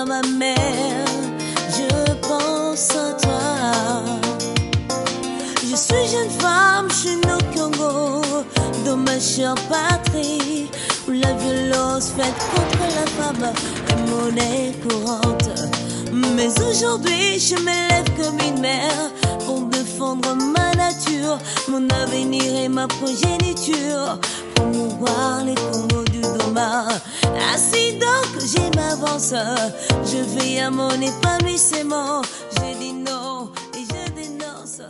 à ma mère, je pense à toi. Je suis jeune femme, je suis née au Congo, dans ma chère patrie, où la violence faite contre la femme est monnaie courante. Mais aujourd'hui, je me lève comme une mère pour défendre ma nature, mon avenir et ma progéniture, promouvoir les Congos du Doma. Ainsi donc, je m'avance, je veille à mon épanouissement, je dis non et je dénonce.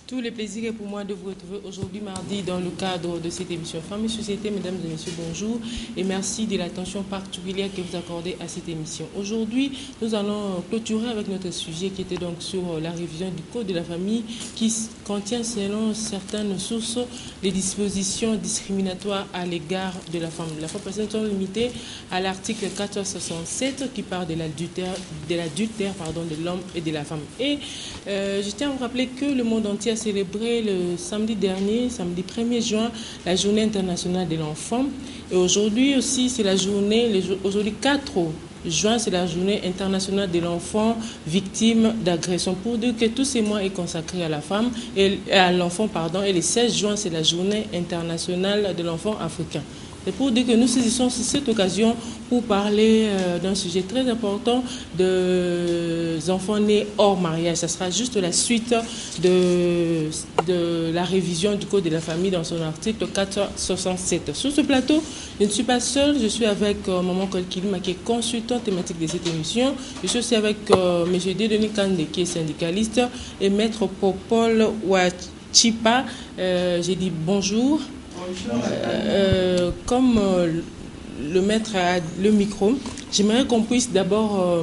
Tout le plaisir est pour moi de vous retrouver aujourd'hui mardi dans le cadre de cette émission Femmes et Société. Mesdames et messieurs, bonjour et merci de l'attention particulière que vous accordez à cette émission. Aujourd'hui, nous allons clôturer avec notre sujet qui était donc sur la révision du Code de la famille qui contient selon certaines sources les dispositions discriminatoires à l'égard de la femme. La fois passée, nous sommes limités à l'article 1467 qui parle de l'adultère de l'homme et de la femme. Et je tiens à vous rappeler que le monde entier a célébré le samedi dernier, samedi 1er juin, la journée internationale de l'enfant. Et aujourd'hui aussi, c'est la journée, aujourd'hui 4 juin, c'est la journée internationale de l'enfant victime d'agression. Pour dire que tous ces mois est consacré à la femme, et à l'enfant, pardon, et le 16 juin, c'est la journée internationale de l'enfant africain. C'est pour dire que nous saisissons cette occasion pour parler d'un sujet très important des enfants nés hors mariage. Ce sera juste la suite de la révision du Code de la famille dans son article 467. Sur ce plateau, je ne suis pas seule, je suis avec Maman Kolkilima qui est consultant thématique de cette émission. Je suis aussi avec M. Denis Kande qui est syndicaliste et Maître Popol Wachipa. J'ai dit bonjour. Comme le maître a le micro, j'aimerais qu'on puisse d'abord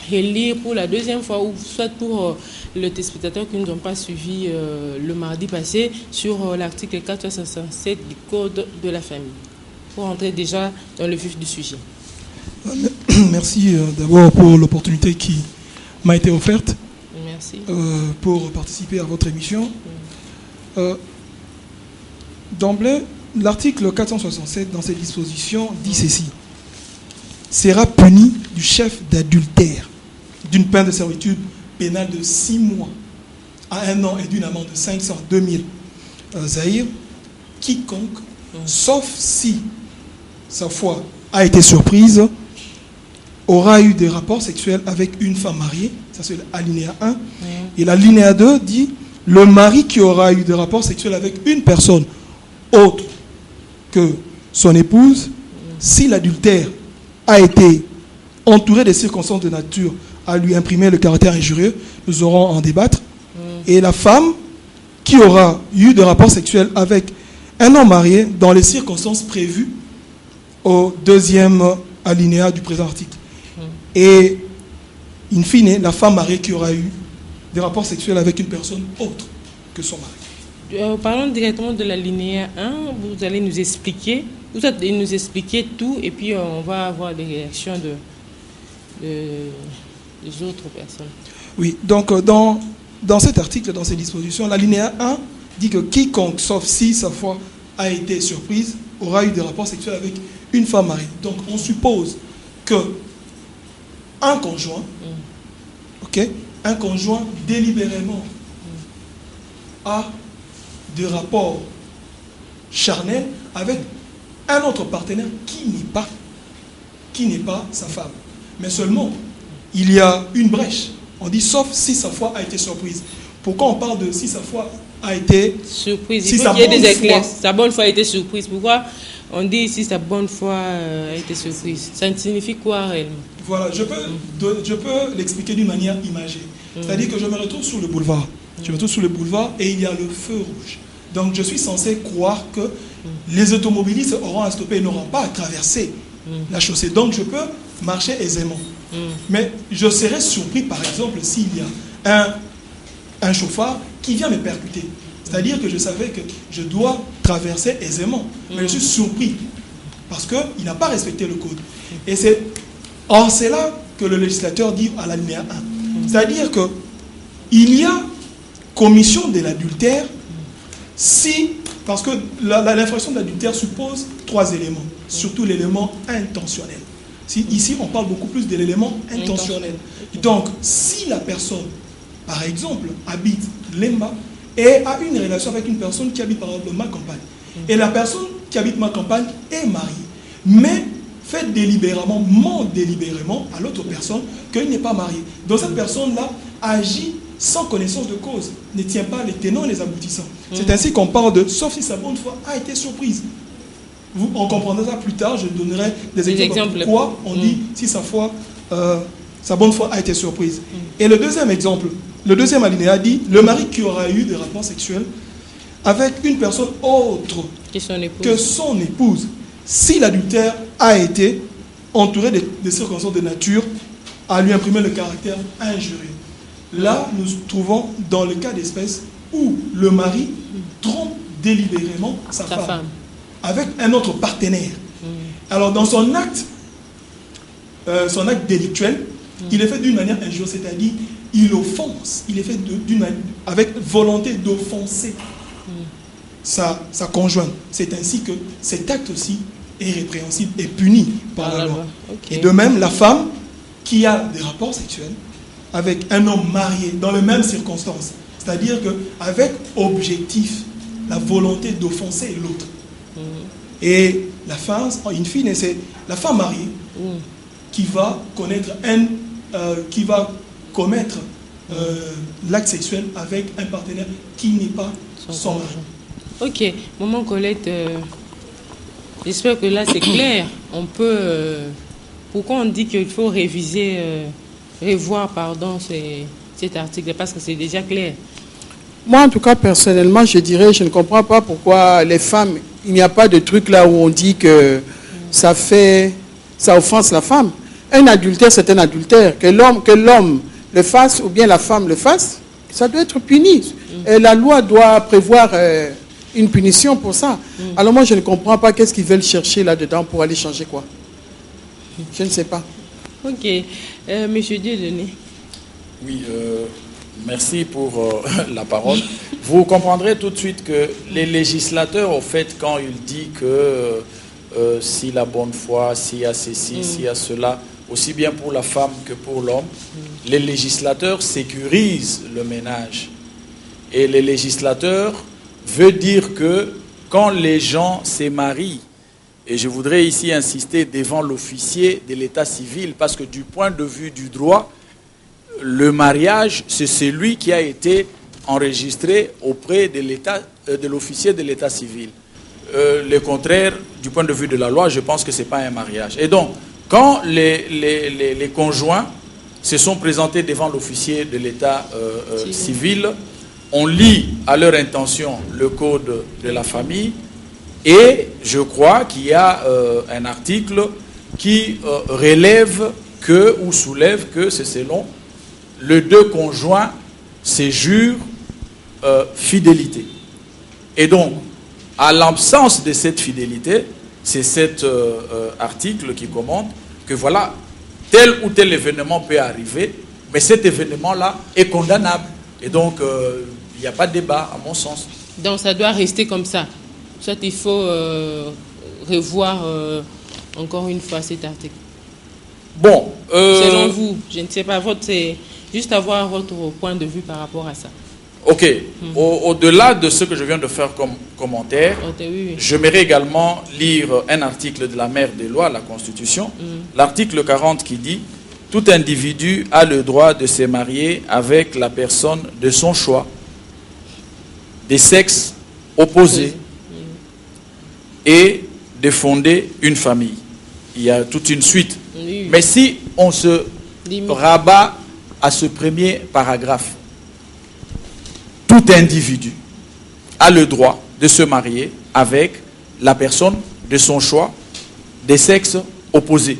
relire pour la deuxième fois, ou soit pour les téléspectateurs qui ne nous ont pas suivis le mardi passé, sur l'article 467 du Code de la famille, pour entrer déjà dans le vif du sujet. Merci d'abord pour l'opportunité qui m'a été offerte. Merci. Pour participer à votre émission. D'emblée, l'article 467 dans ses dispositions dit ceci: sera puni du chef d'adultère d'une peine de servitude pénale de 6 mois à 1 an et d'une amende de 500 à 2000 zahir quiconque, sauf si sa foi a été surprise, aura eu des rapports sexuels avec une femme mariée. Ça c'est l'alinéa 1. Et l'alinéa 2 dit le mari qui aura eu des rapports sexuels avec une personne autre que son épouse, si l'adultère a été entouré des circonstances de nature à lui imprimer le caractère injurieux, nous aurons à en débattre. Et la femme qui aura eu des rapports sexuels avec un homme marié dans les circonstances prévues au 2e alinéa du présent article. Et in fine, la femme mariée qui aura eu des rapports sexuels avec une personne autre que son mari. Parlons directement de la linéa 1, vous allez nous expliquer tout et puis on va avoir des réactions des autres personnes. Oui, donc dans cet article, dans ces dispositions, la linéa 1 dit que quiconque, sauf si sa foi a été surprise, aura eu des rapports sexuels avec une femme mariée. Donc on suppose que un conjoint, un conjoint délibérément a de rapports charnels avec un autre partenaire qui n'est pas sa femme. Mais seulement, il y a une brèche. On dit sauf si sa foi a été surprise. Pourquoi on parle de si sa foi a été surprise? Si il faut qu'il y ait des éclairs. Sa bonne foi a été surprise. Pourquoi on dit si sa bonne foi a été surprise? Ça signifie quoi réellement? Voilà, je peux l'expliquer d'une manière imagée. C'est-à-dire que je me retrouve sur le boulevard. Je me trouve sur le boulevard et il y a le feu rouge. Donc je suis censé croire que les automobilistes auront à stopper et n'auront pas à traverser la chaussée. Donc je peux marcher aisément. Mais je serais surpris par exemple s'il y a un chauffard qui vient me percuter. C'est-à-dire que je savais que je dois traverser aisément. Mais je suis surpris parce qu'il n'a pas respecté le code. Et c'est là que le législateur dit à l'alinéa 1. C'est-à-dire qu'il y a commission de l'adultère parce que l'infraction d'adultère suppose 3 éléments, surtout l'élément intentionnel. Ici, on parle beaucoup plus de l'élément intentionnel. Donc, si la personne, par exemple, habite Lemba et a une relation avec une personne qui habite par exemple ma campagne, et la personne qui habite ma campagne est mariée, mais fait délibérément, ment délibérément à l'autre personne qu'elle n'est pas mariée. Donc cette personne-là agit sans connaissance de cause, ne tient pas les tenants et les aboutissants. C'est ainsi qu'on parle de, sauf si sa bonne foi a été surprise. On comprendra ça plus tard, je donnerai des exemples pourquoi on dit si sa bonne foi a été surprise. Et le deuxième exemple, le deuxième alinéa dit, le mari qui aura eu des rapports sexuels avec une personne autre que son épouse, si l'adultère a été entouré de circonstances de nature à lui imprimer le caractère injurieux. Là, nous trouvons dans le cas d'espèce où le mari trompe délibérément sa femme avec un autre partenaire. Alors, dans son acte délictuel, il est fait d'une manière injurieuse, c'est-à-dire il offense, il est fait avec volonté d'offenser sa conjointe. C'est ainsi que cet acte aussi est répréhensible et puni par la loi. Et de même, la femme qui a des rapports sexuels avec un homme marié dans les mêmes circonstances, c'est-à-dire qu'avec objectif, la volonté d'offenser l'autre. Et la femme, in fine, c'est la femme mariée qui va commettre l'acte sexuel avec un partenaire qui n'est pas son mari. Ok, maman Colette, j'espère que là c'est clair. On peut. Pourquoi on dit qu'il faut revoir cet article, parce que c'est déjà clair. Moi, en tout cas, personnellement, je dirais, je ne comprends pas pourquoi les femmes, il n'y a pas de truc là où on dit que ça offense la femme. Un adultère, c'est un adultère. Que l'homme le fasse ou bien la femme le fasse, ça doit être puni. Et la loi doit prévoir une punition pour ça. Alors moi, je ne comprends pas qu'est-ce qu'ils veulent chercher là-dedans pour aller changer quoi. Je ne sais pas. Ok. Monsieur Dieudonné. Oui, merci pour la parole. Vous comprendrez tout de suite que les législateurs, au fait, quand ils disent que si la bonne foi, s'il y a ceci, s'il y a cela, aussi bien pour la femme que pour l'homme, les législateurs sécurisent le ménage. Et les législateurs veut dire que quand les gens se marient, et je voudrais ici insister devant l'officier de l'état civil, parce que du point de vue du droit, le mariage, c'est celui qui a été enregistré auprès de l'officier de l'état civil. Le contraire, du point de vue de la loi, je pense que ce n'est pas un mariage. Et donc, quand les conjoints se sont présentés devant l'officier de l'état civil, on lit à leur intention le code de la famille, et je crois qu'il y a un article qui relève ou soulève que c'est selon les deux conjoints se jurent fidélité. Et donc, à l'absence de cette fidélité, c'est cet article qui commente que voilà, tel ou tel événement peut arriver, mais cet événement-là est condamnable. Et donc, il n'y a pas de débat, à mon sens. Donc, ça doit rester comme ça. Soit il faut revoir encore une fois cet article. Bon. Selon vous, je ne sais pas, c'est juste avoir votre point de vue par rapport à ça. Ok. Au-delà de ce que je viens de faire comme commentaire, j'aimerais également lire un article de la mère des lois, la Constitution, l'article 40 qui dit « Tout individu a le droit de se marier avec la personne de son choix, des sexes opposés, et de fonder une famille. » Il y a toute une suite. Oui. Mais si on se rabat à ce premier paragraphe, tout individu a le droit de se marier avec la personne de son choix, des sexes opposés.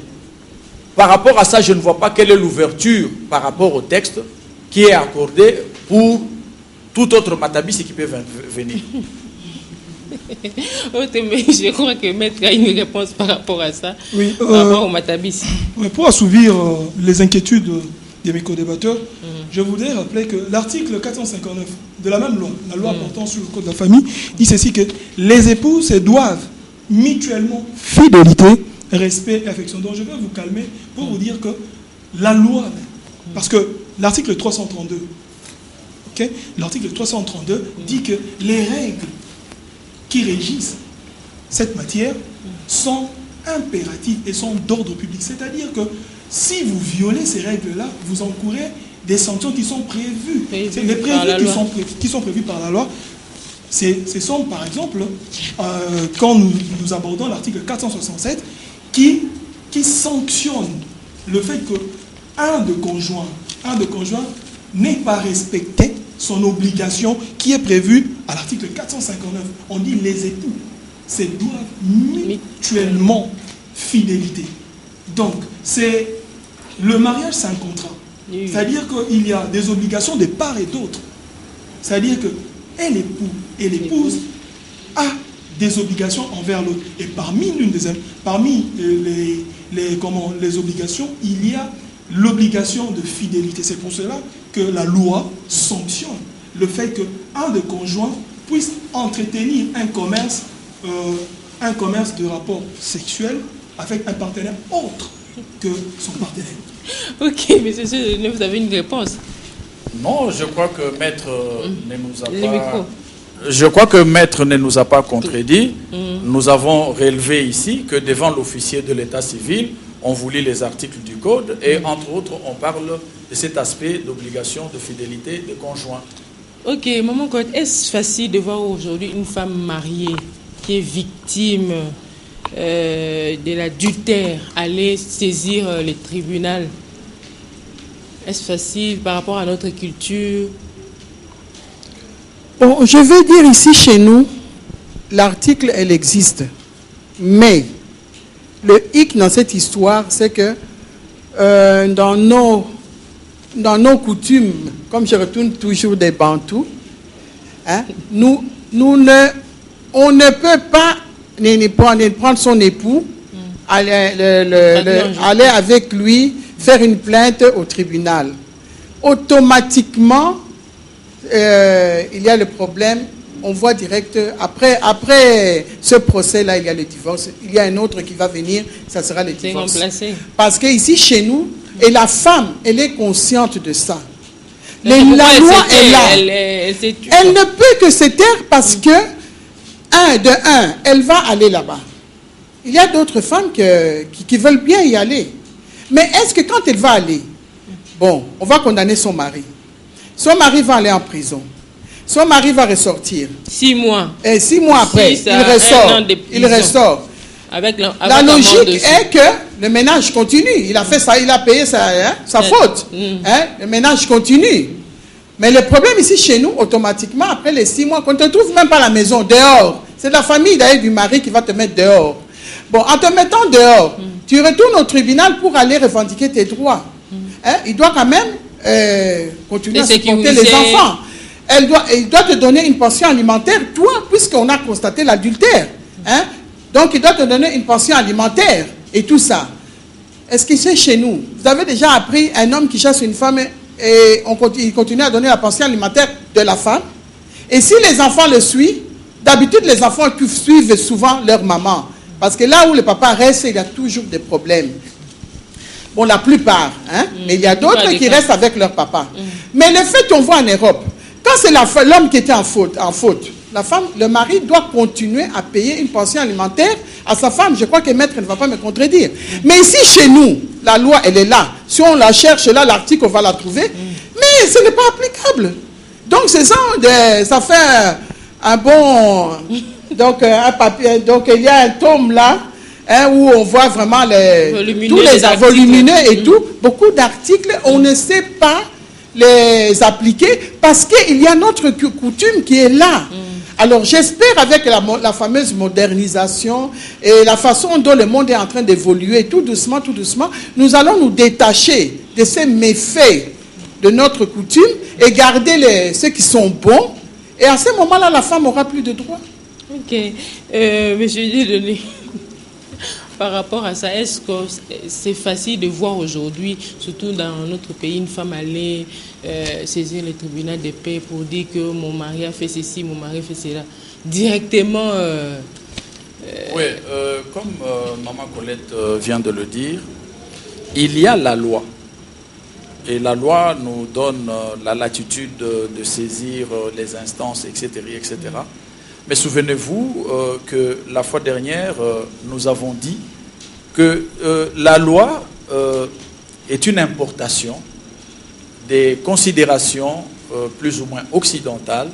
Par rapport à ça, je ne vois pas quelle est l'ouverture par rapport au texte qui est accordée pour tout autre matabisi qui peut venir. Mais je crois que Maître a une réponse par rapport à ça, oui, par rapport au matabisi. Pour assouvir les inquiétudes de mes co-débatteurs, je voudrais rappeler que l'article 459 de la même loi, la loi portant sur le code de la famille, dit ceci que les épouses doivent mutuellement fidélité, respect et affection. Donc je vais vous calmer pour vous dire que la loi, parce que l'article 332, okay, l'article 332 dit que les règles qui régissent cette matière sont impératives et sont d'ordre public. C'est-à-dire que si vous violez ces règles-là, vous encourez des sanctions qui sont prévues. C'est les prévues qui sont prévues par la loi. Ce sont par exemple, quand nous abordons l'article 467, qui sanctionne le fait qu'un de conjoints n'ait pas respecté son obligation qui est prévue à l'article 459. On dit les époux se doivent mutuellement fidélité. Donc, le mariage, c'est un contrat. Oui. C'est-à-dire qu'il y a des obligations de part et d'autre. C'est-à-dire que l'époux et l'épouse a des obligations envers l'autre. Et parmi les obligations, il y a l'obligation de fidélité. C'est pour cela que la loi sanctionne le fait qu'un des conjoints puisse entretenir un commerce de rapport sexuel avec un partenaire autre que son partenaire. Ok, monsieur Denis, vous avez une réponse? Non, je crois que Maître ne nous a pas contredit. Nous avons relevé ici que devant l'officier de l'état civil, on vous lit les articles du code et entre autres, on parle de cet aspect d'obligation de fidélité des conjoints. Ok, maman Cotte, est-ce facile de voir aujourd'hui une femme mariée qui est victime de l'adultère aller saisir les tribunaux? Est-ce facile par rapport à notre culture? Bon, je veux dire ici chez nous, l'article, elle existe. Mais le hic dans cette histoire, c'est que dans nos coutumes, comme je retourne toujours des Bantous, hein, on ne peut pas prendre son époux, aller avec lui, faire une plainte au tribunal. Automatiquement, il y a le problème, on voit direct, après ce procès-là, il y a le divorce, il y a un autre qui va venir, ça sera le divorce. Parce que ici, chez nous, et la femme, elle est consciente de ça. La loi est là. Elle ne peut que se taire parce que, elle va aller là-bas. Il y a d'autres femmes qui veulent bien y aller. Mais est-ce que quand elle va aller, bon, on va condamner son mari. Son mari va aller en prison. Son mari va ressortir. 6 mois. Et 6 mois après, il ressort. La logique est que le ménage continue. Il a fait ça, il a payé sa faute. Hein? Le ménage continue. Mais le problème ici chez nous, automatiquement, après les 6 mois, qu'on ne te trouve même pas à la maison, dehors. C'est la famille d'ailleurs du mari qui va te mettre dehors. Bon, en te mettant dehors, tu retournes au tribunal pour aller revendiquer tes droits. Hein? Il doit quand même continuer à supporter les enfants. Il doit te donner une pension alimentaire, toi, puisqu'on a constaté l'adultère. Hein? Donc, il doit te donner une pension alimentaire et tout ça. Est-ce que c'est chez nous? Vous avez déjà appris un homme qui chasse une femme et il continue à donner la pension alimentaire de la femme? Et si les enfants le suivent, d'habitude, les enfants suivent souvent leur maman. Parce que là où le papa reste, il y a toujours des problèmes. Bon, la plupart, hein? Mais il y a d'autres qui restent avec leur papa. Mais le fait qu'on voit en Europe, quand c'est l'homme qui était en faute, la femme, le mari doit continuer à payer une pension alimentaire à sa femme. Je crois que Maître ne va pas me contredire. Mais ici, chez nous, la loi, elle est là. Si on la cherche là, l'article, on va la trouver. Mais ce n'est pas applicable. Donc, c'est ça, ça fait un bon... Donc, un papier. Donc, il y a un tome là, hein, où on voit vraiment tous les volumineux et tout. Beaucoup d'articles, on ne sait pas les appliquer parce qu'il y a notre coutume qui est là. Alors j'espère avec la fameuse modernisation et la façon dont le monde est en train d'évoluer, tout doucement, nous allons nous détacher de ces méfaits de notre coutume et garder ceux qui sont bons. Et à ce moment-là, la femme aura plus de droits. Ok. Monsieur Denis, par rapport à ça, est-ce que c'est facile de voir aujourd'hui, surtout dans notre pays, une femme aller saisir le tribunal de paix pour dire que mon mari a fait ceci, mon mari a fait cela, directement Oui, comme Maman Colette vient de le dire, il y a la loi. Et la loi nous donne la latitude de saisir les instances, etc. etc. Mais souvenez-vous que la fois dernière, nous avons dit que la loi est une importation des considérations plus ou moins occidentales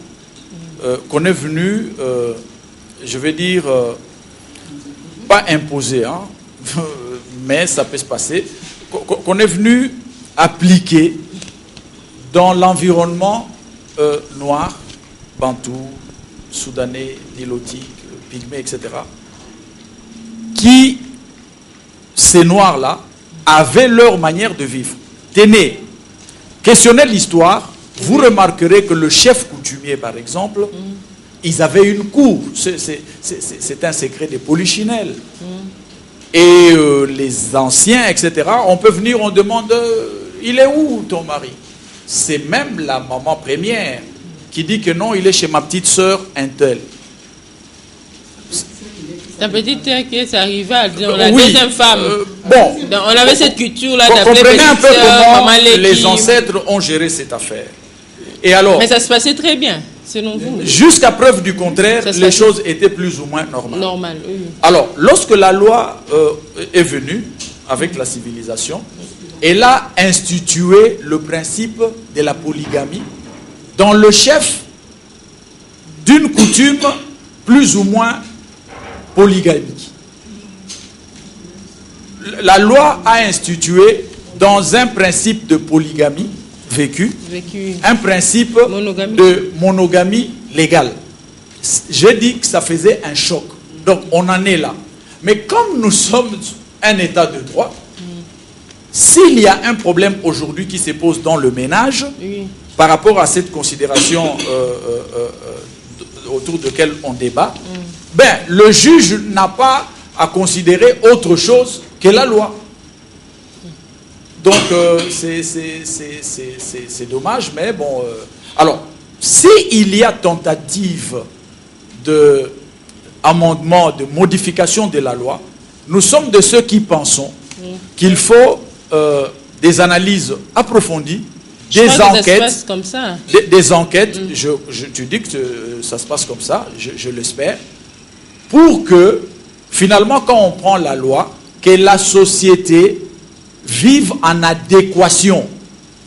qu'on est venu, je vais dire, pas imposer, hein, mais ça peut se passer, qu'on est venu appliquer dans l'environnement noir, bantou, soudanais, nilotique, pygmée, etc., qui, ces noirs-là, avaient leur manière de vivre. Tenez, questionnez l'histoire, vous remarquerez que le chef coutumier, par exemple, ils avaient une cour. C'est un secret des polichinelles. Et les anciens, etc., on peut venir, on demande, il est où ton mari? C'est même la maman première qui dit que non, il est chez ma petite sœur Intel. Ta petite sœur qui est arrivée à dire la deuxième femme. Bon. Donc, on avait cette culture-là d'appeler comprenez un peu petite sœur, comment maman les ancêtres ont géré cette affaire. Et alors, mais ça se passait très bien, selon vous. Jusqu'à preuve du contraire, les choses étaient plus ou moins normales. Normal, oui. Alors, lorsque la loi est venue avec la civilisation, elle a institué le principe de la polygamie dans le chef d'une coutume plus ou moins polygamique. La loi a institué dans un principe de polygamie vécu. Un principe de monogamie légale. J'ai dit que ça faisait un choc. Donc on en est là. Mais comme nous sommes un état de droit, s'il y a un problème aujourd'hui qui se pose dans le ménage, par rapport à cette considération autour de laquelle on débat, ben, le juge n'a pas à considérer autre chose que la loi. Donc c'est dommage, mais bon. Alors, s'il y a tentative d'amendement, de modification de la loi, nous sommes de ceux qui pensons qu'il faut des analyses approfondies, des enquêtes, comme ça. Des enquêtes. Tu dis que ça se passe comme ça, je l'espère, pour que finalement, quand on prend la loi, que la société vivent en adéquation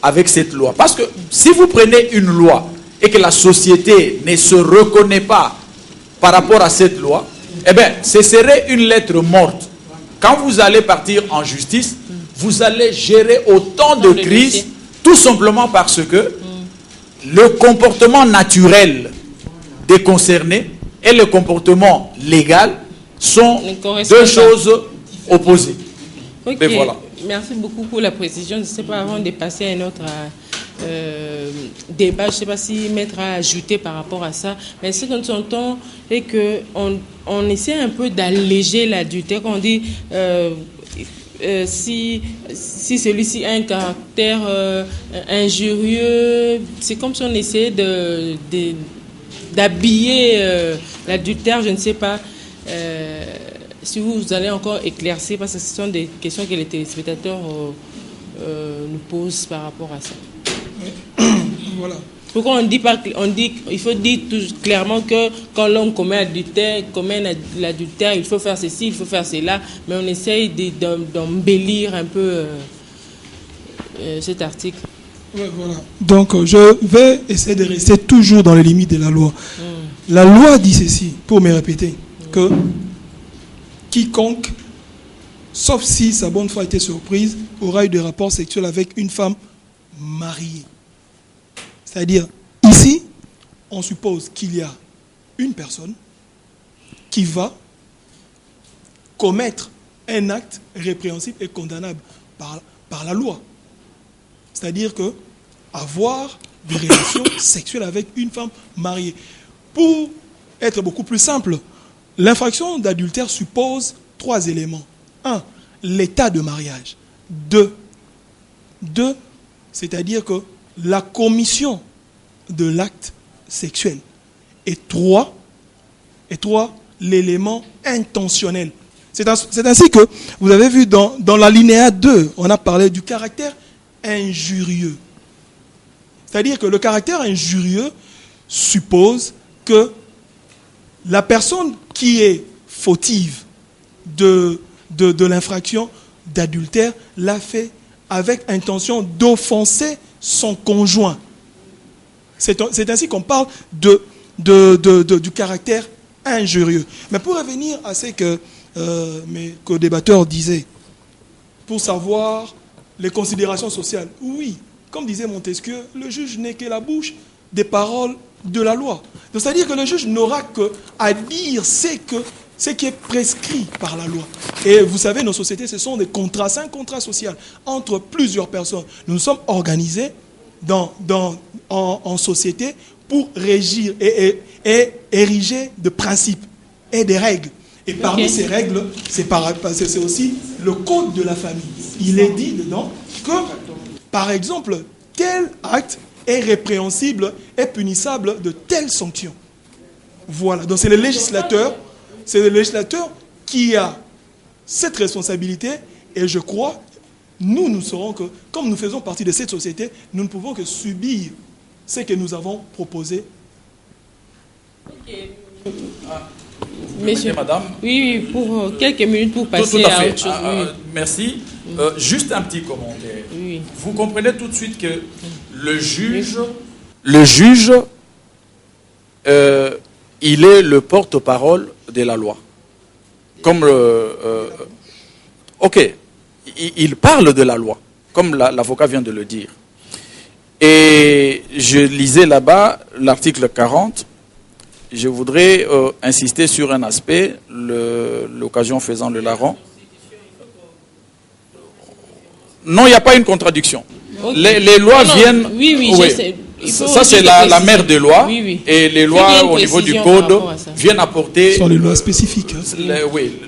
avec cette loi. Parce que si vous prenez une loi et que la société ne se reconnaît pas par rapport à cette loi, eh bien, ce serait une lettre morte. Quand vous allez partir en justice, vous allez gérer autant de crises, tout simplement parce que le comportement naturel des concernés et le comportement légal sont deux choses opposées. Okay. Et voilà. Merci beaucoup pour la précision. Je ne sais pas, avant de passer à un autre débat, je ne sais pas si Maître a ajouté par rapport à ça, mais ce que nous entendons est qu'on essaie un peu d'alléger l'adultère. On dit si celui-ci a un caractère injurieux, c'est comme si on essayait d'habiller l'adultère, je ne sais pas. Si vous allez encore éclaircir, parce que ce sont des questions que les téléspectateurs nous posent par rapport à ça. Voilà. Pourquoi il faut dire clairement que quand l'homme commet l'adultère, il faut faire ceci, il faut faire cela, mais on essaye d'embellir un peu cet article. Ouais, voilà. Donc, je vais essayer de rester toujours dans les limites de la loi. La loi dit ceci, pour me répéter, que quiconque, sauf si sa bonne foi était surprise, aura eu des rapports sexuels avec une femme mariée. C'est-à-dire, ici, on suppose qu'il y a une personne qui va commettre un acte répréhensible et condamnable par la loi. C'est-à-dire que avoir des relations sexuelles avec une femme mariée. Pour être beaucoup plus simple, l'infraction d'adultère suppose 3 éléments. 1, l'état de mariage. 2, c'est-à-dire que la commission de l'acte sexuel. Et 3, l'élément intentionnel. C'est ainsi que vous avez vu dans l'alinéa 2, on a parlé du caractère injurieux. C'est-à-dire que le caractère injurieux suppose que la personne qui est fautive de l'infraction d'adultère l'a fait avec intention d'offenser son conjoint. C'est ainsi qu'on parle du caractère injurieux. Mais pour revenir à ce que mes co-débatteurs disaient, pour savoir les considérations sociales, oui, comme disait Montesquieu, le juge n'est que la bouche des paroles de la loi. C'est-à-dire que le juge n'aura qu'à dire ce qui est prescrit par la loi. Et vous savez, nos sociétés, ce sont des contrats, c'est un contrat social entre plusieurs personnes. Nous sommes organisés en société pour régir et ériger de principes et des règles. Et parmi ces règles, c'est aussi le code de la famille. Il est dit dedans que, par exemple, tel acte est répréhensible et punissable de telles sanctions. Voilà. Donc c'est le législateur qui a cette responsabilité, et je crois, nous saurons que, comme nous faisons partie de cette société, nous ne pouvons que subir ce que nous avons proposé. Messieurs, madame. Oui, pour quelques minutes pour passer tout à à fait. autre chose. Merci. Juste un petit commentaire. Oui. Vous comprenez tout de suite que le juge, il est le porte-parole de la loi. Comme il parle de la loi, comme l'avocat vient de le dire. Et je lisais là-bas l'article 40. Je voudrais insister sur un aspect, l'occasion faisant le larron. Non, il n'y a pas une contradiction. Okay. Les lois viennent... Oui, ça, c'est la mère des lois. Oui. Et les lois au niveau du code viennent apporter... Ce sont les lois spécifiques.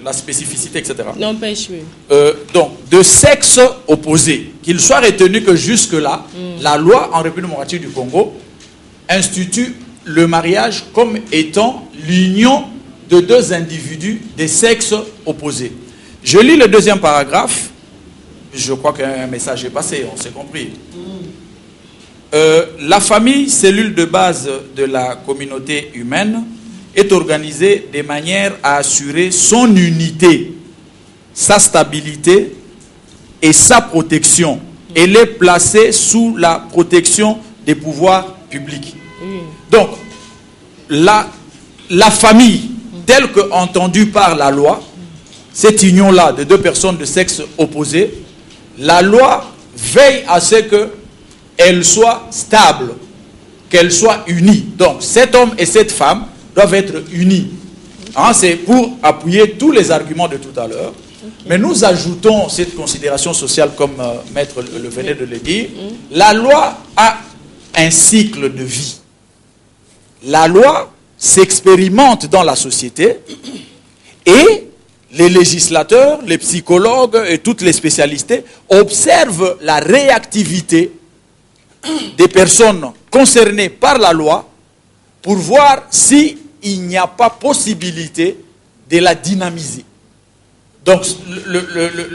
La spécificité, etc. N'empêche, oui. Donc, de sexe opposé, qu'il soit retenu que jusque-là, la loi en République démocratique du Congo institue le mariage comme étant l'union de deux individus des sexes opposés. Je lis le deuxième paragraphe. Je crois qu'un message est passé, on s'est compris. La famille, cellule de base de la communauté humaine, est organisée de manière à assurer son unité, sa stabilité et sa protection. Elle est placée sous la protection des pouvoirs publics. Donc, la famille, telle qu'entendue par la loi, cette union-là de deux personnes de sexe opposé, la loi veille à ce qu'elle soit stable, qu'elle soit unie. Donc, cet homme et cette femme doivent être unis. C'est pour appuyer tous les arguments de tout à l'heure. Mais nous ajoutons cette considération sociale, comme Maître le venait de le dire. La loi a un cycle de vie. La loi s'expérimente dans la société et les législateurs, les psychologues et toutes les spécialistes observent la réactivité des personnes concernées par la loi pour voir s'il n'y a pas possibilité de la dynamiser. Donc,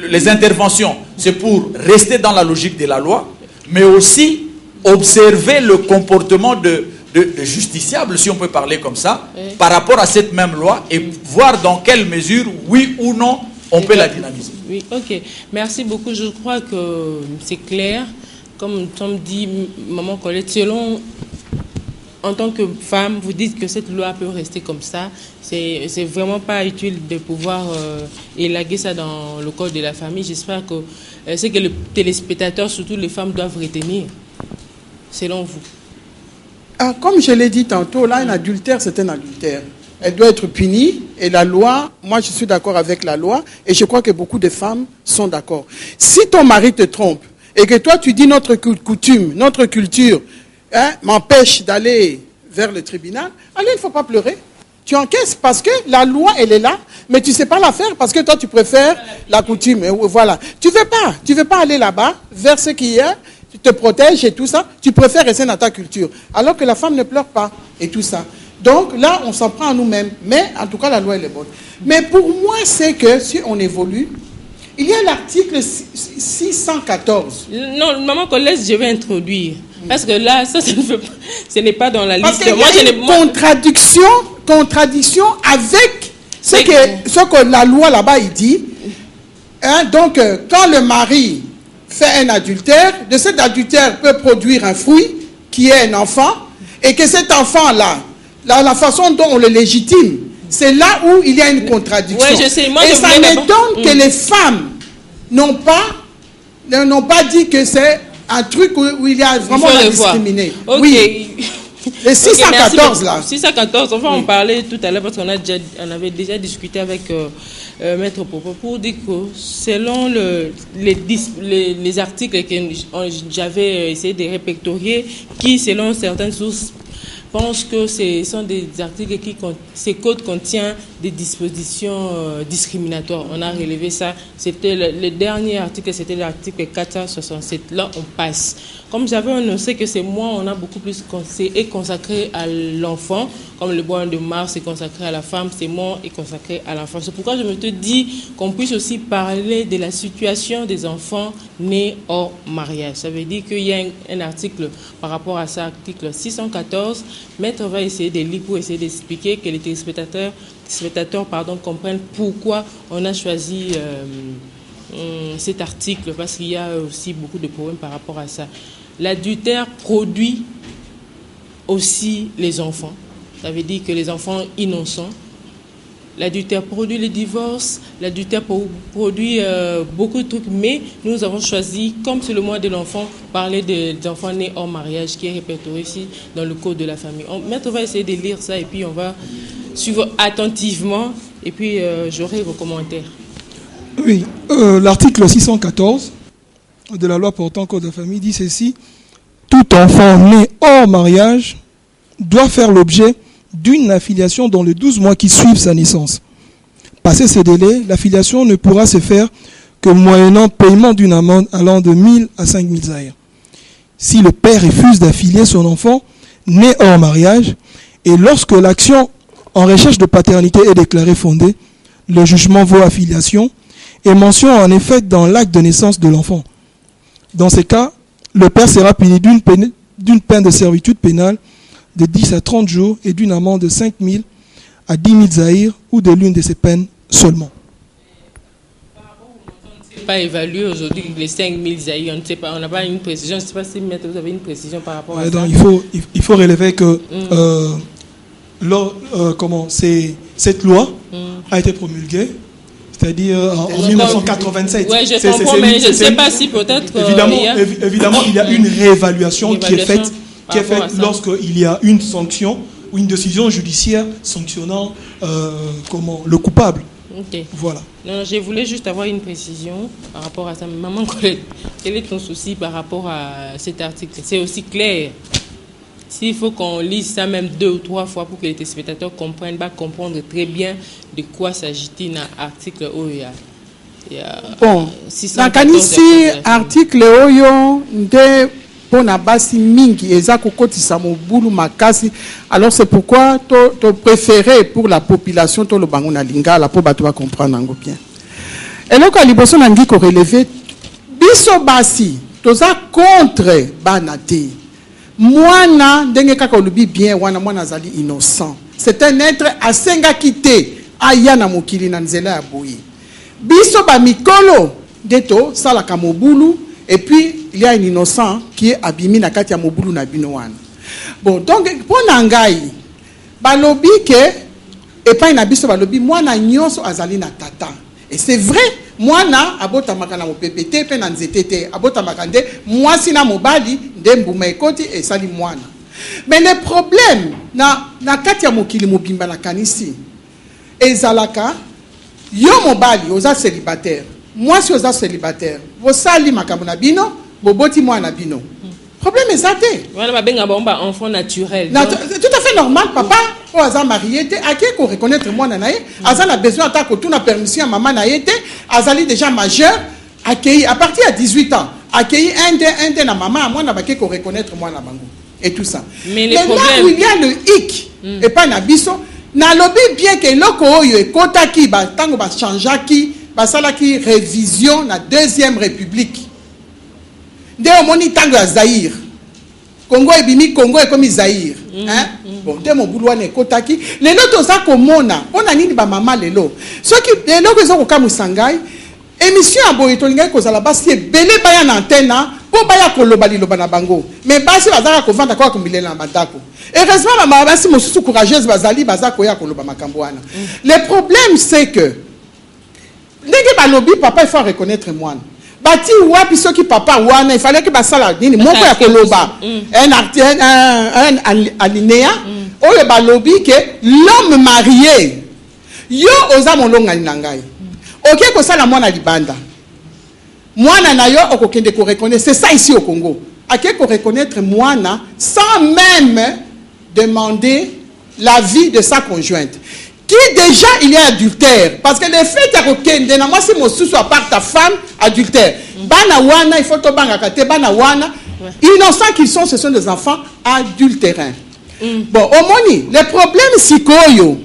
les interventions, c'est pour rester dans la logique de la loi, mais aussi observer le comportement de justiciable, si on peut parler comme ça, par rapport à cette même loi et voir dans quelle mesure, oui ou non, on peut la dynamiser. Oui, ok. Merci beaucoup. Je crois que c'est clair. Comme Tom dit, Maman Colette, selon, en tant que femme, vous dites que cette loi peut rester comme ça. C'est vraiment pas utile de pouvoir élaguer ça dans le code de la famille. J'espère que c'est que les téléspectateurs, surtout les femmes, doivent retenir, selon vous. Comme je l'ai dit tantôt, là, un adultère, c'est un adultère. Elle doit être punie. Et la loi, moi, je suis d'accord avec la loi. Et je crois que beaucoup de femmes sont d'accord. Si ton mari te trompe, et que toi, tu dis notre coutume, notre culture, m'empêche d'aller vers le tribunal, allez, il ne faut pas pleurer. Tu encaisses parce que la loi, elle est là, mais tu ne sais pas la faire parce que toi, tu préfères la coutume. Et voilà. Tu ne veux pas aller là-bas, vers ce qui est, tu te protèges et tout ça. Tu préfères rester dans ta culture. Alors que la femme ne pleure pas et tout ça. Donc là, on s'en prend à nous-mêmes. Mais en tout cas, la loi, elle est bonne. Mais pour moi, c'est que si on évolue, il y a l'article 614. Non, maman collège, je vais introduire. Parce que là, ça, ce n'est pas dans la liste. Parce qu'il y a une contradiction avec ce que la loi là-bas, il dit. Hein, donc, quand le mari fait un adultère, de cet adultère peut produire un fruit qui est un enfant, et que cet enfant-là, la façon dont on le légitime, c'est là où il y a une contradiction. Ouais, je sais. Moi, et ça m'étonne que les femmes n'ont pas dit que c'est un truc où il y a vraiment à discriminer. Okay. Oui. Le 614 là. 614, enfin on parlait tout à l'heure parce qu'on avait déjà discuté avec Maître Popo pour dire que selon les articles que j'avais essayé de répertorier, qui selon certaines sources pensent que ce sont des articles ces codes contiennent des dispositions discriminatoires. On a relevé ça. C'était le dernier article, c'était l'article 467. Là, on passe. Comme j'avais annoncé que c'est moi, on a beaucoup plus consacré à l'enfant. Comme le mois de mars est consacré à la femme, c'est moi est consacré à l'enfant. C'est pourquoi je me te dis qu'on puisse aussi parler de la situation des enfants nés hors mariage. Ça veut dire qu'il y a un article par rapport à ça, article 614. Maître va essayer de lire pour essayer d'expliquer que les téléspectateurs comprennent pourquoi on a choisi cet article, parce qu'il y a aussi beaucoup de problèmes par rapport à ça. L'adultère produit aussi les enfants. Ça veut dire que les enfants innocents. L'adultère produit le divorce, l'adultère produit beaucoup de trucs, mais nous avons choisi, comme c'est le mois de l'enfant, parler des enfants nés hors mariage, qui est répertorié ici dans le code de la famille. Maître va essayer de lire ça et puis on va suivre attentivement et puis j'aurai vos commentaires. Oui, l'article 614 de la loi portant code de la famille dit ceci: tout enfant né hors mariage doit faire l'objet d'une affiliation dans les 12 mois qui suivent sa naissance. Passé ces délais, l'affiliation ne pourra se faire que moyennant paiement d'une amende allant de 1000 à 5000 zaïrs. Si le père refuse d'affilier son enfant né hors mariage, et lorsque l'action en recherche de paternité est déclarée fondée, le jugement vaut affiliation et mentionne en effet dans l'acte de naissance de l'enfant. Dans ces cas, le père sera puni d'une peine de servitude pénale de 10 à 30 jours et d'une amende de 5 000 à 10 000 zaïrs ou de l'une de ces peines seulement. On ne pas évalué aujourd'hui les 5 000 zaïrs, on ne sait pas, on n'a pas une précision. Je ne sais pas si vous avez une précision par rapport à ça. Donc, il faut relever que cette loi a été promulguée, c'est-à-dire en 1987. Oui, je comprends, mais je ne sais pas si peut-être... Évidemment, il y a une réévaluation qui est faite lorsqu'il y a une sanction ou une décision judiciaire sanctionnant le coupable. Okay. Voilà. Non, je voulais juste avoir une précision par rapport à ça. Maman, quel est ton souci par rapport à cet article? C'est aussi clair. S'il faut qu'on lise ça même 2 ou 3 fois pour que les téléspectateurs comprennent, comprendre très bien de quoi s'agit-il dans l'article OEA. Bon, article Oyo de pona basi mingi ezako kotisa mobulu makasi. Alors c'est pourquoi to préféré pour la population to le bango na lingala pour bato ba comprendre ngo bien. Et là quand liboso nangi ko relever biso basi toza contre banate. Mwana ndenge kaka olubi bien wana mwana zali innocent. C'est un être asenga kité aya na mokili na nzela ya boyi. Biso ba mikolo deto sala ka mobulu. Et puis, il y a un innocent qui est abîmé na kati ya mobulu na binowan. Bon, donc, pour Nangai, balobi ke, et pas na biso balobi, moi na nyonso azali na tata. Et c'est vrai, moi na abota makana mo PPT, pe na nzetete, abota makande, moi si na mobali, ndembuma ekoti, et sali moana. Mais le problème, na kati ya mokili mobimba na kanisi, ezalaka, yo mobali, oza célibataire. Moi, si vous êtes célibataire, vous salez ma bino, vous boti moi na bino. Problème est ça. Voilà, ma benga bomba enfant naturel. Tout à fait normal, papa. Ou aza marié, à qui qu'on reconnaître moi nanaï, aza a besoin d'attendre que tout na permission à maman naïté, azali déjà majeur, accueilli à partir de 18 ans, accueilli un de na maman, moi na baké qu'on reconnaître moi na bango. et tout ça. Mais là où il y a le hic, et pas Nabiso, na lobby bien que loko oyo e kotaki ba tango ba changeaki ba salaki révision na deuxième république. Nde omoni tango ya Zaïre. Congo ebimi Congo ekomi Zaïre. Bon, nde mobulu wana ekotaki. Lelo toza komona, pona nini ba mama lelo. Soki lelo ko ezoko kamusangai, émission ya boye tolingai kozala basi ebele baya na antenne po baya koloba liloba na bango. Mais basi bazaka kovanda kwa komilela na bandako. Heureusement mama basi mosusu courageuse bazali bazako ya koloba makambo wana. Le problème c'est que ndenge balobi papa il faut reconnaître moi. Bati wapi soki papa wana il fallait que basala nini moko ya koloba un alinéa oyo balobi que l'homme marié yo oza molonga nangai. OK ko sala mwana libanda. Mwana na yo okokende ko reconnaître, c'est ça ici au Congo. Ake ko reconnaître mwana sans même demander l'avis de sa conjointe. Qui déjà il y a adultère parce que le fait que okende na moi c'est mon sous à part ta femme adultère. Bana wana il faut to banga kate bana wana innocents qu'ils sont, ce sont des enfants adultérins. Bon, au moni, le problème c'est koyo.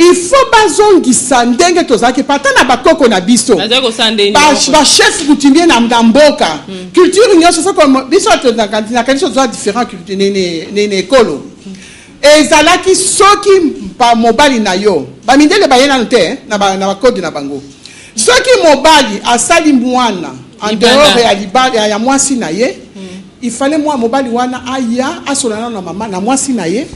Il faut bazongisa ndenge tozaki patana bakoko na biso. Ba chef coutumier na mboka. Culture nyonso so comme biso na kanisa zo différent culture ne kolo. Ezalaki soki pa mobali na yo. Ba mindele bayena nte na ba code na bango. Soki mobali asali mwana en dehors ya libali ya mwasi na ye, il fallait moi mobali wana aya asolana na mama na mwasi na ye.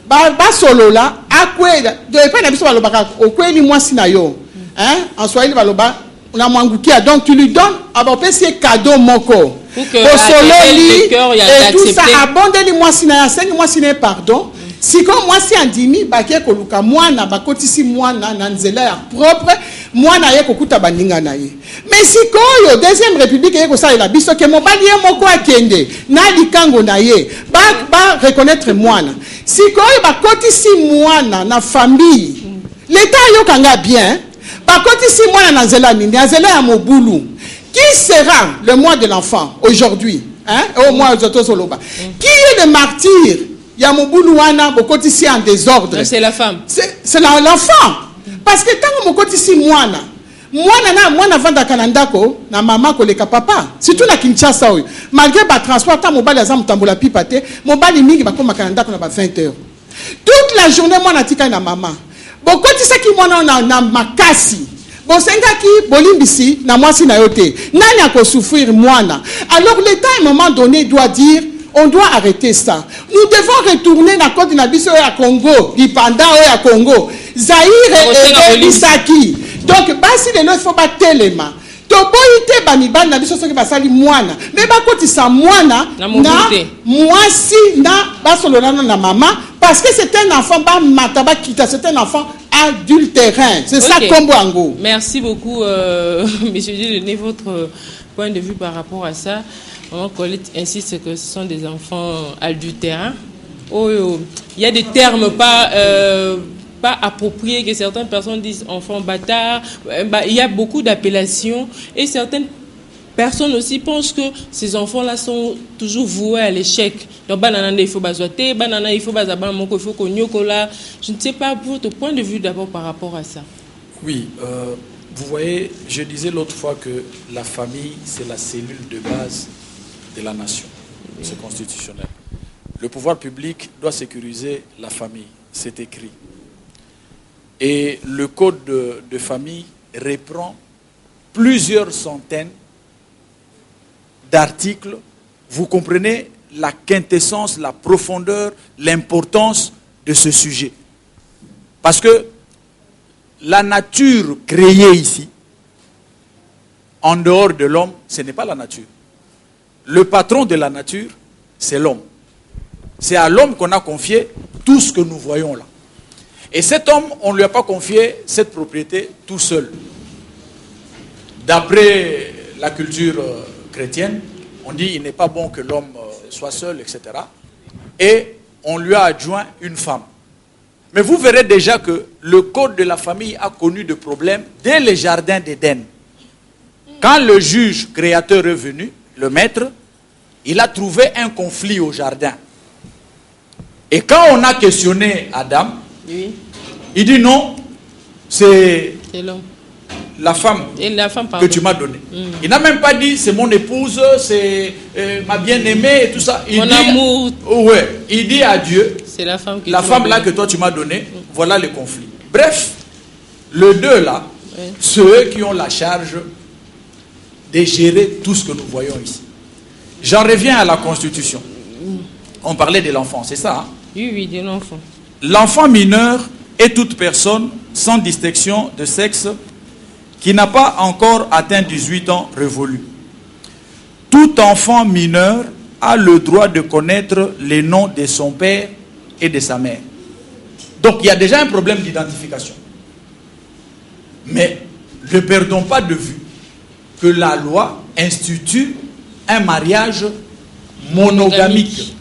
Ba solola akwela de pas na biso balobaka okweli mwasi na yo en Swahili baloba na mwangukia donc tu lui donnes abopesi cadeau moko sololi et tout ça abondeli mwasi na ya sengi mwasi na pardon siko mwasi andimi bakie koluka mwana bakotisi mwana na nzela ya propre mwana ye kokuta baninga na ye mais siko yo deuxième république ye ko sa la biso ke mobali ye moko akende na likango na ye ba reconnaître mwana siko yo bakotisi mwana na famille l'état yo kanga bien bakotisi mwana na nzela nini na nzela ya mobulu qui sera le mois de l'enfant aujourd'hui au mois de Tozoloba qui est le martyr ya mobulu wana bokotisi en désordre c'est la femme c'est l'enfant parce que tango mokotisi mwana na vanda kanandako na mama koleka papa surtout na Kinshasa oyo malgré ba transport ta mobali aza mutambola pipa te mobali mingi bakoma kanandako na ba 20h toute la journée mwana tika na mama bokotisa ki mwana na makasi bosengaki bolimbisi na mwasi na yote nani akosouffrir mwana alors l'état à un moment donné doit dire on doit arrêter ça. Nous devons retourner dans la côte de à Congo, Lipanda à Congo, Zaïre et Bisaki. Donc, basi de il faut pas tellement. Toboite bamibal na biso soki basali mwana. Mais ba koti sa mwana na mwasi na basolona na maman parce que c'est un enfant ba mataba kita, c'est un enfant adultérin. C'est ça Combo Ango. Merci beaucoup monsieur Dieudonné, votre point de vue par rapport à ça. Colette insiste que ce sont des enfants adultérins. Il y a des termes pas appropriés que certaines personnes disent enfants bâtards. Il y a beaucoup d'appellations et certaines personnes aussi pensent que ces enfants-là sont toujours voués à l'échec. Donc, banana, il faut bazoter, banana, il faut bazaban, il faut konyokola. Je ne sais pas votre point de vue d'abord par rapport à ça. Oui, vous voyez, je disais l'autre fois que la famille, c'est la cellule de base de la nation. C'est constitutionnel. Le pouvoir public doit sécuriser la famille. C'est écrit. Et le code de famille reprend plusieurs centaines d'articles. Vous comprenez la quintessence, la profondeur, l'importance de ce sujet. Parce que la nature créée ici, en dehors de l'homme, ce n'est pas la nature. Le patron de la nature, c'est l'homme. C'est à l'homme qu'on a confié tout ce que nous voyons là. Et cet homme, on ne lui a pas confié cette propriété tout seul. D'après la culture chrétienne, on dit qu'il n'est pas bon que l'homme soit seul, etc. Et on lui a adjoint une femme. Mais vous verrez déjà que le code de la famille a connu des problèmes dès les jardins d'Éden. Quand le juge créateur est venu, le maître, il a trouvé un conflit au jardin. Et quand on a questionné Adam, Oui, il dit non, c'est c'est l'homme. la femme Et la femme, que pardon. tu m'as donnée. Il n'a même pas dit c'est mon épouse, c'est ma bien-aimée et tout ça. Il Mon dit, amour, ouais, il dit à Dieu, c'est la femme que la tu femme m'as là donnée. que toi tu m'as donnée, voilà le conflit. Bref, le deux là, Ouais. ceux qui ont la charge de gérer tout ce que nous voyons ici. J'en reviens à la Constitution. On parlait de l'enfant, c'est ça, hein? Oui, oui, de l'enfant. L'enfant mineur est toute personne sans distinction de sexe qui n'a pas encore atteint 18 ans révolus. Tout enfant mineur a le droit de connaître les noms de son père et de sa mère. Donc il y a déjà un problème d'identification. Mais ne perdons pas de vue que la loi institue un mariage monogamique.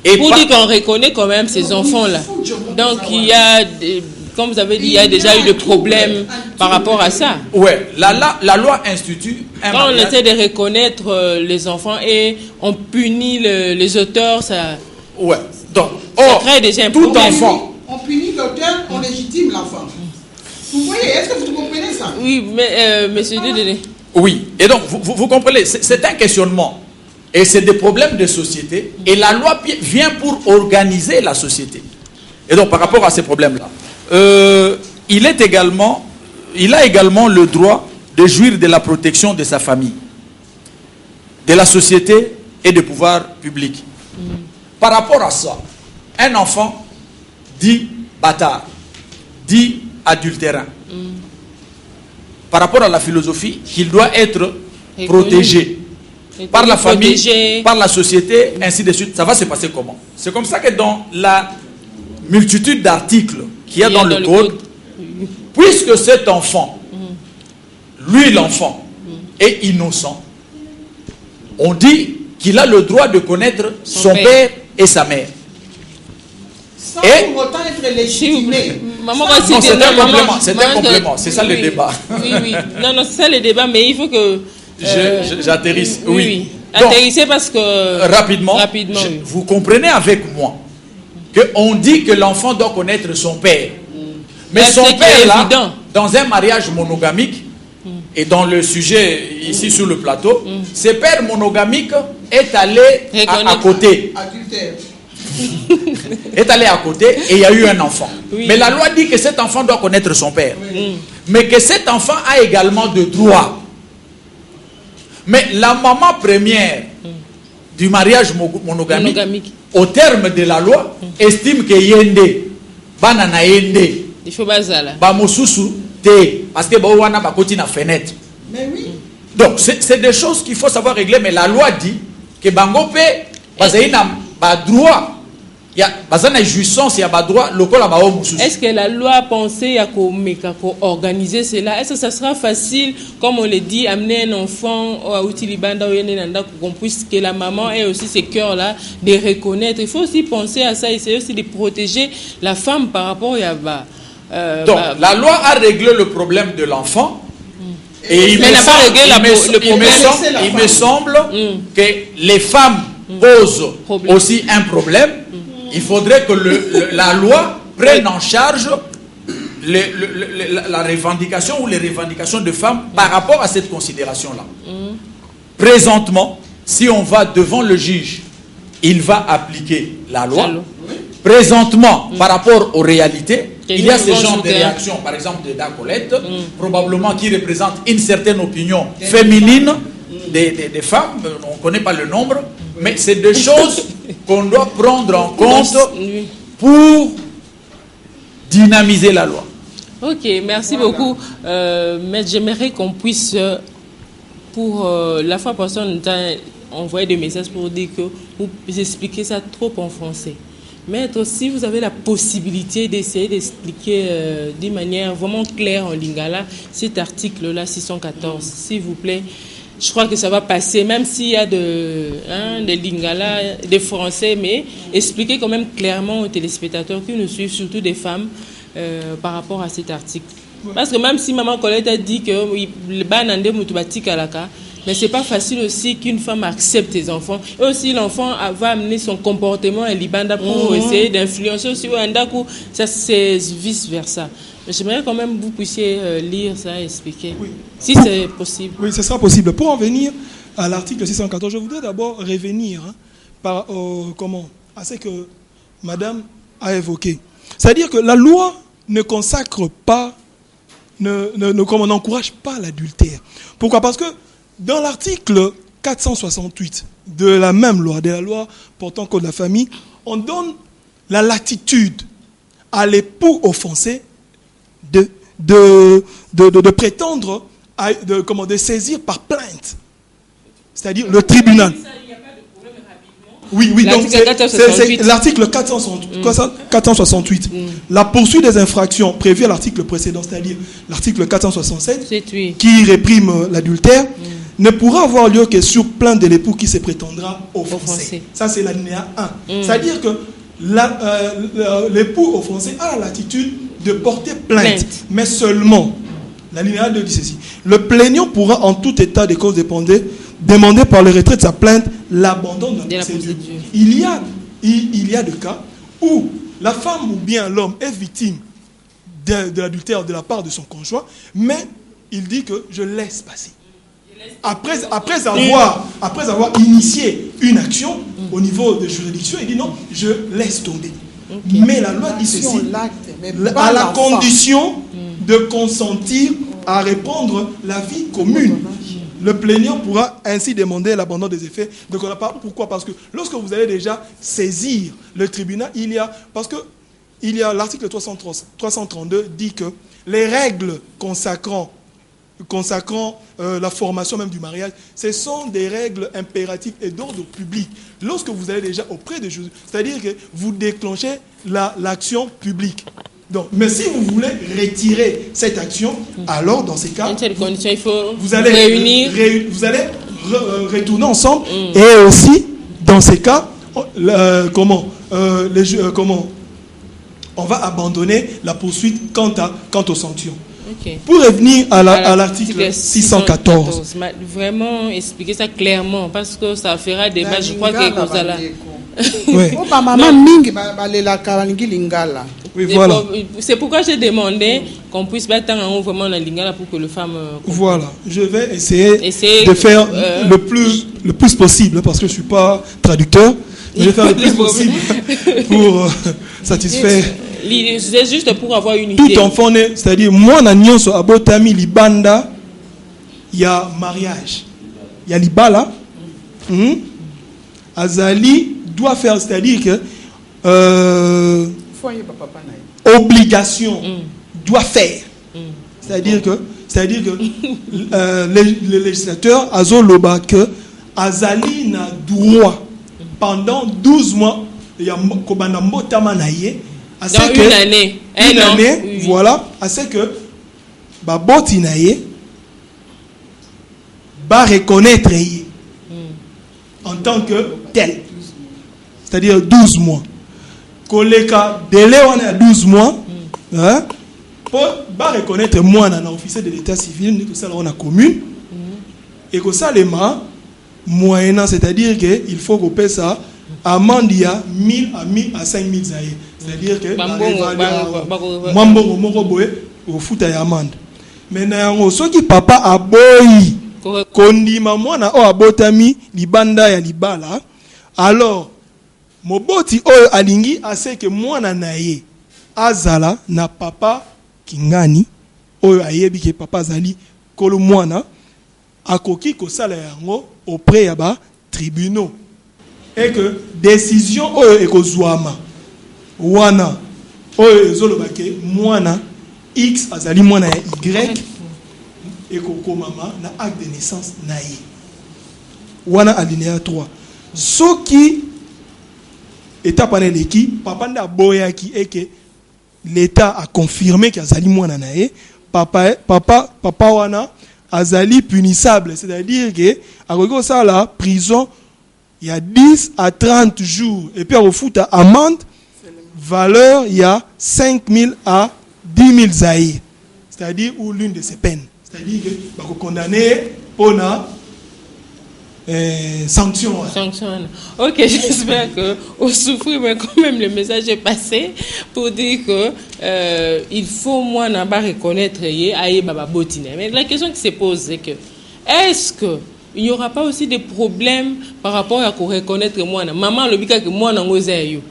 Et Pour pas- dire qu'on reconnaît quand même ces enfants-là. Donc il y a, comme vous avez dit, il y a déjà eu des problèmes par rapport à ça. Ouais, la loi institue un Quand on mariage. essaie de reconnaître les enfants et on punit les auteurs, ça Ouais. Donc, crée déjà un tout problème. enfant. On punit l'auteur, on légitime l'enfant. Vous voyez, est-ce que vous comprenez ça? Oui, mais monsieur Dédé, Oui. Et donc, vous comprenez, c'est un questionnement. Et c'est des problèmes de société. Et la loi vient pour organiser la société. Et donc, par rapport à ces problèmes-là, il a également le droit de jouir de la protection de sa famille, de la société et des pouvoirs publics. Par rapport à ça, un enfant dit bâtard, dit adultérin. Par rapport à la philosophie, qu'il doit être protégé par la famille, protégé. par la société, ainsi de suite. Ça va se passer comment? C'est comme ça que dans la multitude d'articles qu'il y a dans le code, puisque cet enfant, lui l'enfant, est innocent, on dit qu'il a le droit de connaître son père et sa mère. Sans Et- pour autant être S'il vous plaît. légitimé. Maman, Sans- va Non, citer- c'est un maman, complément, c'est un maman, complément, c'est ça le oui, débat. Oui, oui. Non, non, c'est ça le débat, mais il faut que. J'atterrisse. Oui, Oui. oui. Donc, Atterrissez parce que. rapidement, Rapidement, oui. vous comprenez avec moi qu'on dit que l'enfant doit connaître son père. Mais Là, son c'est père, qui est là, évident. dans un mariage monogamique, et dans le sujet ici sur le plateau, ce père monogamique est allé à Reconnaître. côté. Adultère. Est allé à côté et il y a eu un enfant. Oui. Mais la loi dit que cet enfant doit connaître son père. Mais que cet enfant a également de droits. Mais la maman première du mariage monogamique, Monogamique. au terme de la loi, estime que yende, banana yende, Il faut bazala. ba mosusu te, parce que ba wana ba koti na fenêtre. Mais oui. Donc c'est des choses qu'il faut savoir régler, mais la loi dit que bango pe bazali na ba droit, il y a bazana jouissance, il y a ba droit lokola ba o mosusu. Est-ce que la loi a pensé à organiser cela? Est-ce que ça sera facile, comme on le dit, amener un enfant à Outilibanda qu'on puisse que la maman ait aussi ce cœur-là de reconnaître? Il faut aussi penser à ça, essayer aussi de protéger la femme par rapport à Donc la loi a réglé le problème de l'enfant. Et Mais elle n'a pas réglé le problème. il me semble que les femmes posent Problème. aussi un problème. Il faudrait que la loi prenne en charge la revendication ou les revendications de femmes par rapport à cette considération-là. Présentement, si on va devant le juge, il va appliquer la loi. La loi. Présentement, par rapport aux réalités, Et il y a nous ce devons genre de soutenir. réactions, par exemple de Dacolette, probablement qui représente une certaine opinion féminine des femmes, on ne connaît pas le nombre, mais c'est des choses qu'on doit prendre en compte Oui. pour dynamiser la loi. Ok, merci beaucoup. Mais j'aimerais qu'on puisse, pour la fois passée, on t'a envoyé des messages pour dire que vous expliquez ça trop en français. Maître, si vous avez la possibilité d'essayer d'expliquer d'une manière vraiment claire en lingala cet article-là, 614, s'il vous plaît, je crois que ça va passer, même s'il y a de lingala, des français, mais expliquer quand même clairement aux téléspectateurs qui nous suivent, surtout des femmes, par rapport à cet article. Parce que même si Maman Colette a dit que le banande mutubatika laka, Mais c'est pas facile aussi qu'une femme accepte ses enfants. Et aussi, l'enfant va amener son comportement à Libanda pour essayer d'influencer aussi Wandaku. Ça, c'est vice-versa. Mais j'aimerais quand même que vous puissiez lire ça et expliquer. Oui. Si c'est possible. Oui, ce sera possible. Pour en venir à l'article 614, je voudrais d'abord revenir à ce que Madame a évoqué. C'est-à-dire que la loi ne consacre pas, n'encourage pas l'adultère. Pourquoi? Parce que dans l'article 468 de la même loi, de la loi portant code de la famille, on donne la latitude à l'époux offensé de prétendre, de saisir par plainte. C'est-à-dire le tribunal. Oui, donc c'est l'article 468. La poursuite des infractions prévues à l'article précédent, c'est-à-dire l'article 467, qui réprime l'adultère, ne pourra avoir lieu que sur plainte de l'époux qui se prétendra offensé. Ça, c'est l'alinéa 1. C'est-à-dire que l'époux offensé a la latitude de porter plainte. Mais seulement, l'alinéa 2 dit ceci: le plaignant pourra en tout état de cause demander par le retrait de sa plainte l'abandon de la procédure. Il y a des cas où la femme ou bien l'homme est victime de l'adultère de la part de son conjoint, mais il dit que je laisse passer. Après avoir initié une action au niveau de juridiction, il dit non, je laisse tomber. Mais la loi dit ceci, à la condition de consentir à répondre la vie commune. Le plaignant pourra ainsi demander l'abandon des effets de la part. Pourquoi? Parce que lorsque vous allez déjà saisir le tribunal, il y a l'article 332 dit que les règles consacrant la formation même du mariage, ce sont des règles impératives et d'ordre public. Lorsque vous allez déjà auprès de Jésus, c'est-à-dire que vous déclenchez l'action publique. Donc, mais si vous voulez retirer cette action, alors dans ces cas, vous allez réunir, vous allez retourner ensemble, et aussi dans ces cas, on va abandonner la poursuite quant aux sanctions. Okay. Pour revenir à l'article 614. Vraiment expliquer ça clairement, parce que ça fera débat. Je crois que vous allez. Oui, voilà. C'est pourquoi j'ai demandé qu'on puisse mettre en haut vraiment la lingala pour que le femme. Voilà, je vais essayer de faire le plus possible, parce que je ne suis pas traducteur. Je vais faire le plus possible pour satisfaire. C'est juste pour avoir une idée. Tout enfant né, c'est-à-dire moi n'anyonso abotami libanda, il y a mariage, il y a libala. Azali doit faire, c'est-à-dire que obligation doit faire. C'est-à-dire que le législateur azoloba que Azali n'a droit pendant 12 mois, il y a kobana mbotama naye. Dans une année. Une année, voilà, à ce que baboti naye va reconnaître en tant que tel. C'est-à-dire 12 mois. Koleka délai on a 12 mois. Pour reconnaître moi dans l'officier de l'état civil, que ça on a commune. Et que ça les mains moyennant, c'est-à-dire qu'il faut qu'on paie ça amende il y a 1000 à 5000 zaïe. C'est-à-dire que au foot à amende. Maintenant, ceux qui papa a boy kondima mwana o abotami libanda ya libala, alors moboti oyo alingi ase que mwana naye azala na papa kingani oyo ayebi ke papa azali kolo mwana akoki kosala yango auprès ya ba tribunaux, et que décision oyo ekozwama wana oyo ezoloba ke mwana X azali mwana ya Y et kokomama na acte de naissance naye wana alinéa 3 soki étape aneleki papa nda boyaki et que l'état a confirmé que azali mwana naye papa wana azali punissable, c'est-à-dire que akoki ça la prison il y a 10 à 30 jours, et puis au foot à amende valeur il y a 5000 à 10 000 zaï, c'est-à-dire ou l'une de ces peines, c'est-à-dire que va condamner pour sanction. Sanction. Ok, j'espère que au souffrir, mais quand même le message est passé pour dire que il faut moi n'avoir reconnaître baba botine. Mais la question qui se pose c'est que est-ce que il n'y aura pas aussi des problèmes par rapport à reconnaître moi maman le bika que moi n'angozayo.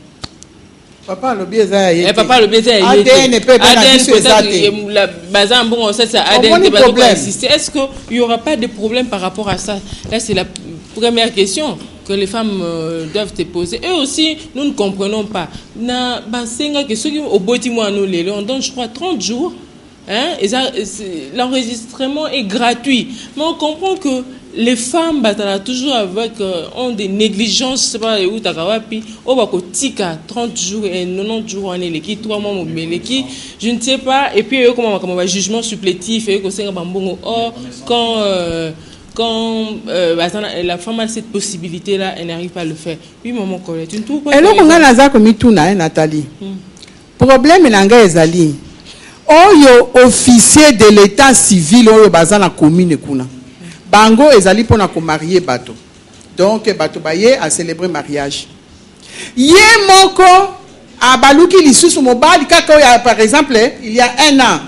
Papa le biais papa le biais ADN peut-être la bazan bon ça c'est ADN est-ce que il y aura pas de problème par rapport à ça? Là c'est la première question que les femmes doivent te poser. Eux aussi nous ne comprenons pas na basenga que ceux qui au boti moi nous les on donne je crois 30 jours hein et ça l'enregistrement est gratuit mais on comprend que les femmes batala toujours avec ont des négligences c'est pas où takawapi au bako tika 30 jours et 90 jours on est les 3 mois mobeleki je ne sais pas et puis comment va jugement supplétif et que c'est bambongo or quand la femme a cette possibilité là elle n'arrive pas à le faire oui maman Colette une tout et là on a naza comme tout na Nathalie problème nanga ezali oyo officier de l'état civil oyo bazana commune kuna bango ezali pona ko marier bato donc bato baye a célébrer mariage ye moko a baluki lisusu mobali kaka oyo par exemple il y a 1 an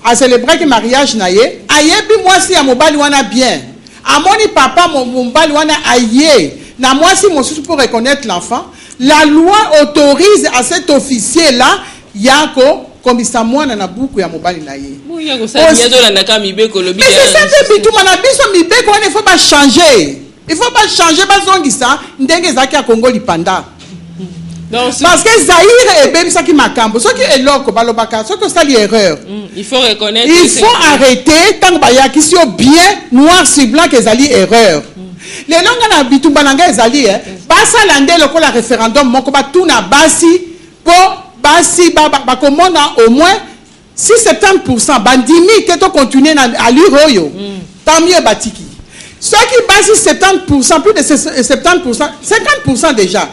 a célébrer que mariage na ye ayebi mwasi ya mobali wana bien amoni papa mobali wana aye na mwasi mosusu pour reconnaître l'enfant la loi autorise à cet officier là yako comme ça moi na buku ya mobali na ye oui yako ça bientôt la naka mibeko lobi mais c'est ça bitu mana biso mibeko il faut pas changer bazongisa ndenge zaki ya Congo lipanda parce que Zaïre et bebisaki makambo soki eloko balobaka soki osali erreur il faut reconnaître il faut arrêter tant bayaki si bien noir sur blanc que ezali erreur les longa na bitumba nanga ezali basala ndelo ko la référendum moko batuna basi po basi bakomona au moins 6-70% bandimi que to continuer à lire oyo tant mieux batiki ceux qui basent 70% plus de 70% 50% déjà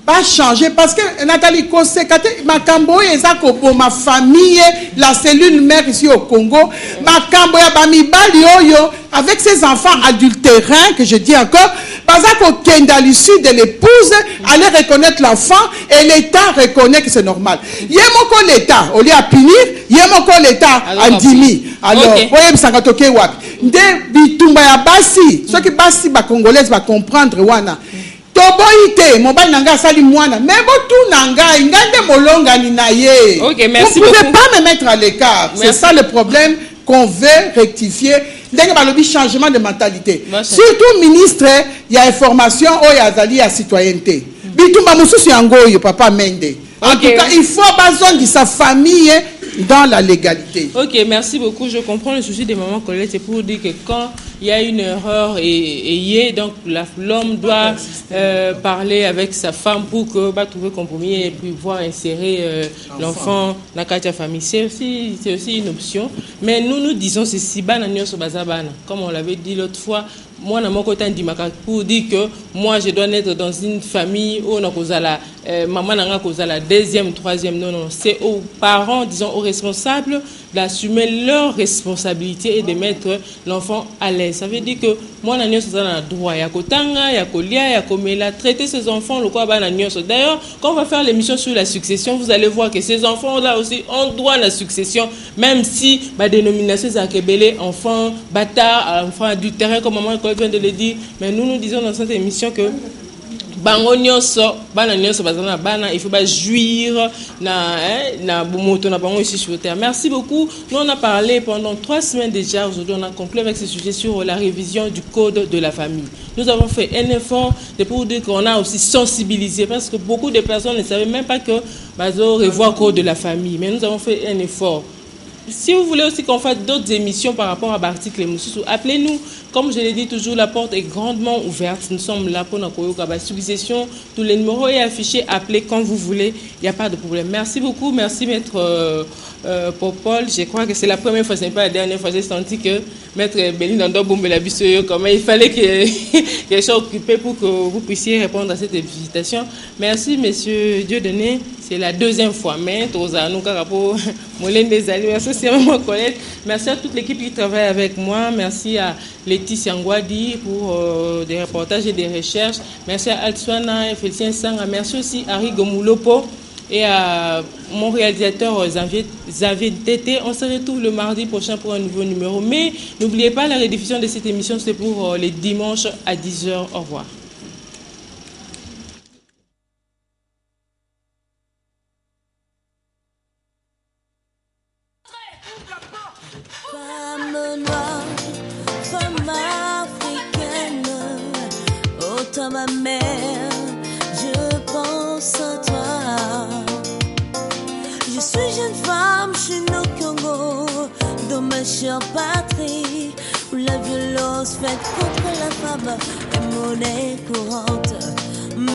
pas changer parce que Nathalie Kosekate makambo ezako pour ma famille la cellule mère ici au Congo makambo ya bamibali oyo avec ses enfants adultérins que je dis encore bazako kenda l'issue de l'épouse aller reconnaître l'enfant et l'État reconnaît que c'est normal yemoko l'État au lieu à punir yemoko l'État andimi alors voyez bisangatoke wapi nde bitumba ya basi ceux qui basi ba congolaise va comprendre wana toboite mobali nanga sali mwana mais botu nanga ngande molonga ni na ye OK merci beaucoup. Vous ne pouvez pas me mettre à l'écart c'est ça le problème qu'on veut rectifier ndenge balobi changement de mentalité surtout ministre il y a information o ya zali ya citoyenneté bitumba mususu yango yo papa Mende en tout cas il faut bazongi sa famille dans la légalité. OK, merci beaucoup. Je comprends le souci des mamans Colette. C'est pour dire que quand il y a une erreur donc l'homme doit parler avec sa femme pour que trouver compromis et puis pouvoir insérer l'enfant dans la famille. C'est aussi une option. Mais nous disons ceci, comme on l'avait dit l'autre fois. Moi, dans mon côté, pour dire que moi, je dois naître dans une famille où on a la maman n'a pas la deuxième, troisième. Non, c'est aux parents, disons, aux responsables d'assumer leur responsabilité et de mettre l'enfant à l'aise. Ça veut dire que moi, je suis dans le droit. Il y a Kotanga, il y a Kolia, il y a Komela. Traiter ces enfants, le quoi, d'ailleurs, quand on va faire l'émission sur la succession, vous allez voir que ces enfants-là aussi ont droit à la succession, même si ma dénomination est Akebele, enfant bâtard, enfant adultéré, comme maman vient de le dire. Mais nous disons dans cette émission que il faut pas jouir na bomoto na bango ici sur terre. Merci beaucoup. Nous on a parlé pendant 3 semaines déjà. Aujourd'hui on a conclu avec ce sujet sur la révision du code de la famille. Nous avons fait un effort pour dire qu'on a aussi sensibilisé parce que beaucoup de personnes ne savaient même pas que bazo revoir le code de la famille. Mais nous avons fait un effort. Si vous voulez aussi qu'on fasse d'autres émissions par rapport à l'article, appelez-nous. Comme je l'ai dit toujours, la porte est grandement ouverte. Nous sommes là pour notre suggestion. Tous les numéros sont affichés. Appelez quand vous voulez. Il n'y a pas de problème. Merci beaucoup. Merci, Maître Popol. Je crois que c'est la première fois, ce n'est pas la dernière fois. J'ai senti que Maître Belinando Bombelabiso, comme il fallait qu'elle soit occupée pour que vous puissiez répondre à cette invitation. Merci, Monsieur Dieudonné. c'est la deuxième fois. Mais merci à toute l'équipe qui travaille avec moi. Merci à Laetitia Ngwadi pour des reportages et des recherches. Merci à Altswana et Félicien Sanga. Merci aussi à Harry Gomulopo et à mon réalisateur Xavier Tété. On se retrouve le mardi prochain pour un nouveau numéro. Mais n'oubliez pas, la rediffusion de cette émission, c'est pour les dimanches à 10h. Au revoir. Femme noire, femme africaine, oh toi ma mère, je pense à toi. Je suis jeune femme, je suis au Congo, dans ma chère patrie, où la violence faite contre la femme est monnaie courante.